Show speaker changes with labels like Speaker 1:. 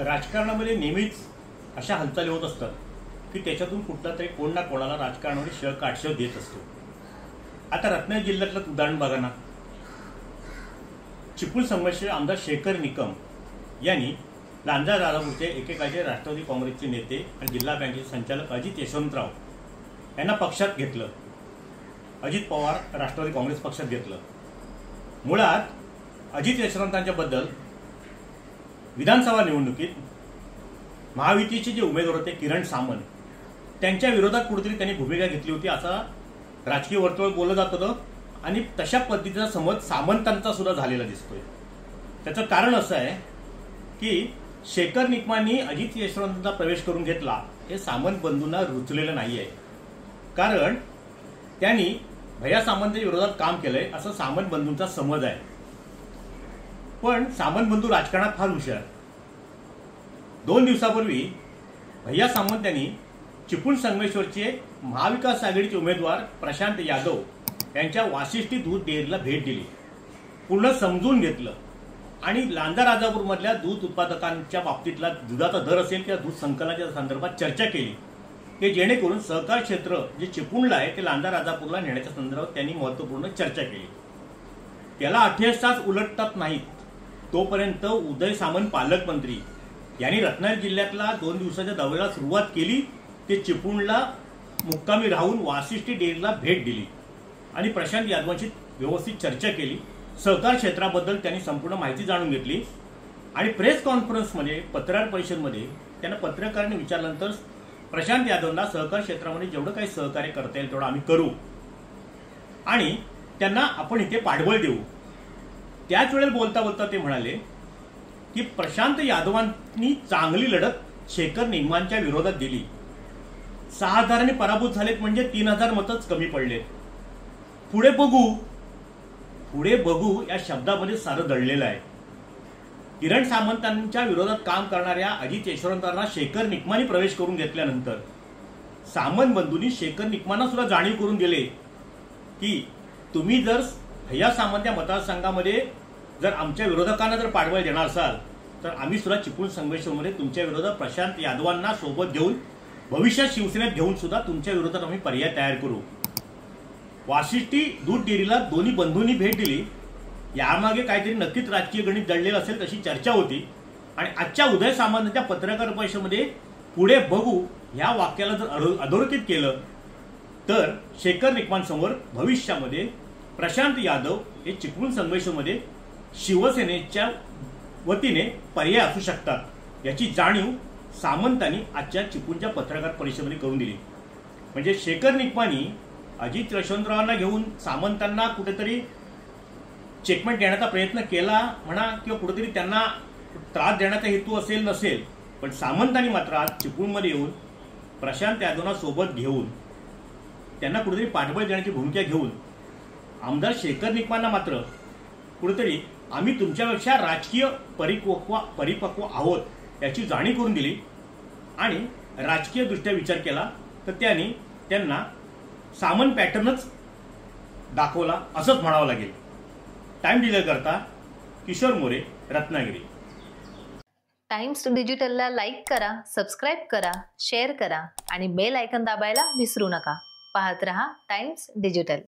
Speaker 1: राजकारणामध्ये नेहमीच अशा हालचाली होत असतात की त्याच्यातून कुठला तरी कोण ना कोणाला राजकारणामध्ये काटशेव देत असतो। आता रत्नागिरी जिल्ह्यातलं उदाहरण बघा ना, चिपळूण संघर्ष आमदार शेखर निकम यांनी लांजा राजापूरचे एकेकाळचे राष्ट्रवादी काँग्रेसचे नेते आणि जिल्हा बँकेचे संचालक अजित यशवंतराव यांना पक्षात घेतलं। अजित पवार राष्ट्रवादी काँग्रेस पक्षात घेतलं। मुळात अजित यशवंतांच्या बद्दल विधानसभा निवडणुकीत महायुतीचे जे उमेदवार होते किरण सामंत, त्यांच्या विरोधात कुठेतरी त्यांनी भूमिका घेतली होती असा राजकीय वर्तुळ बोललं जात होतं आणि तशा पद्धतीचा समज सामंतांचा सुद्धा झालेला दिसतोय। त्याचं कारण असं आहे की शेखर निकमांनी अजित यशवंतांचा प्रवेश करून घेतला हे सामंत बंधूंना रुचलेलं नाहीये, कारण त्यांनी भैया सामंतच्या विरोधात काम केलंय असं सामंत बंधूंचा समज आहे। पण सामंत बंधू राजकारणात फार हुशार। 2 दिवसापूर्वी भैया सामंत यांनी चिपळूण संगमेश्वरचे महाविकास आघाडीचे उमेदवार प्रशांत यादव यांच्या वाशिष्ठी दूध डेअरीला भेट दिली, पूर्ण समजून घेतलं आणि लांजा राजापूर मधल्या दूध उत्पादकांच्या बाबतीतला दुधाचा दर असेल किंवा दूध संकलनाच्या संदर्भात चर्चा केली की जेणेकरून सहकार क्षेत्र जे चिपळूणला आहे ते लांजा राजापूरला नेण्याच्या संदर्भात त्यांनी महत्त्वपूर्ण चर्चा केली। त्याला 28 तास उलटतात नाहीत तोपर्यंत उदय सामंत पालकमंत्री यांनी रत्नागिरी जिल्ह्यातला 2 दिवसाच्या दौऱ्याला सुरुवात केली। ते चिपळूणला मुक्कामी राहून वाशिष्ठी डेअरीला भेट दिली आणि प्रशांत यादवांशी व्यवस्थित चर्चा केली। सहकार क्षेत्राबद्दल त्यांनी संपूर्ण माहिती जाणून घेतली आणि प्रेस कॉन्फरन्समध्ये पत्रकार परिषदेमध्ये त्यांना पत्रकारांनी विचारल्यानंतर प्रशांत यादवांना सहकार क्षेत्रामध्ये जेवढं काही सहकार्य करता येईल तेवढं आम्ही करू आणि त्यांना आपण इथे पाठबळ देऊ। त्याच वेळेला बोलता बोलता ते म्हणाले की प्रशांत यादवांनी चांगली लढत शेखर निकमांच्या विरोधात दिली, 6,000 पराभूत झालेत म्हणजे 3,000 मतच कमी पडलेत। पुढे बघू या शब्दामध्ये सारं दडलेलं आहे। किरण सामंतांच्या विरोधात काम करणाऱ्या अजित यशवंतांना शेखर निकमांनी प्रवेश करून घेतल्यानंतर सामंत बंधूंनी शेखर निकमांना सुद्धा जाणीव करून दिले की तुम्ही जर भैया सामंत या मतदारसंघामध्ये जर आमच्या विरोधकांना जर पाठबळ देणार असाल तर आम्ही सुद्धा चिपळूण संघर्षमध्ये तुमच्या विरोधात प्रशांत यादवांना सोबत घेऊन भविष्यात शिवसेनेत घेऊन सुद्धा तुमच्या विरोधात आम्ही पर्याय तयार करू। वाशिष्ठी दूध डेअरीला दोन्ही बंधूंनी भेट दिली, यामागे काहीतरी नक्कीच राजकीय गणित दडलेलं असेल तशी चर्चा होती आणि आजच्या उदय सामंतांच्या पत्रकार परिषदेमध्ये पुढे बघू या वाक्याला जर अधोरेखित केलं तर शेखर निकमांसमोर भविष्यामध्ये प्रशांत यादव हे चिपळूण संघर्षमध्ये शिवसेनेच्या वतीने पर्याय असू शकतात याची जाणीव सामंतांनी आजच्या चिपळूणच्या पत्रकार परिषदेमध्ये करून दिली। म्हणजे शेखर निकमांनी अजित यशवंतरावांना घेऊन सामंतांना कुठेतरी चेकमेट देण्याचा प्रयत्न केला म्हणा किंवा कुठेतरी त्यांना त्रास देण्याचा हेतू असेल नसेल, पण सामंतांनी मात्र आज चिपळूणमध्ये येऊन प्रशांत यादवांना सोबत घेऊन त्यांना कुठेतरी पाठबळ देण्याची भूमिका घेऊन आमदार शेखर निकमांना मात्र कुठेतरी आम्ही तुमच्यापेक्षा राजकीय परिपक्व आहोत याची जाणीव करून दिली आणि राजकीय दृष्ट्या विचार केला तर त्यांना सामंत पॅटर्नच दाखवला असंच म्हणावं लागेल। टाइम डिले करता किशोर मोरे, रत्नागिरी।
Speaker 2: टाइम्स डिजिटलला लाईक करा, सबस्क्राईब करा, शेअर करा आणि बेल आयकॉन दाबायला विसरू नका। पाहत रहा टाइम्स डिजिटल।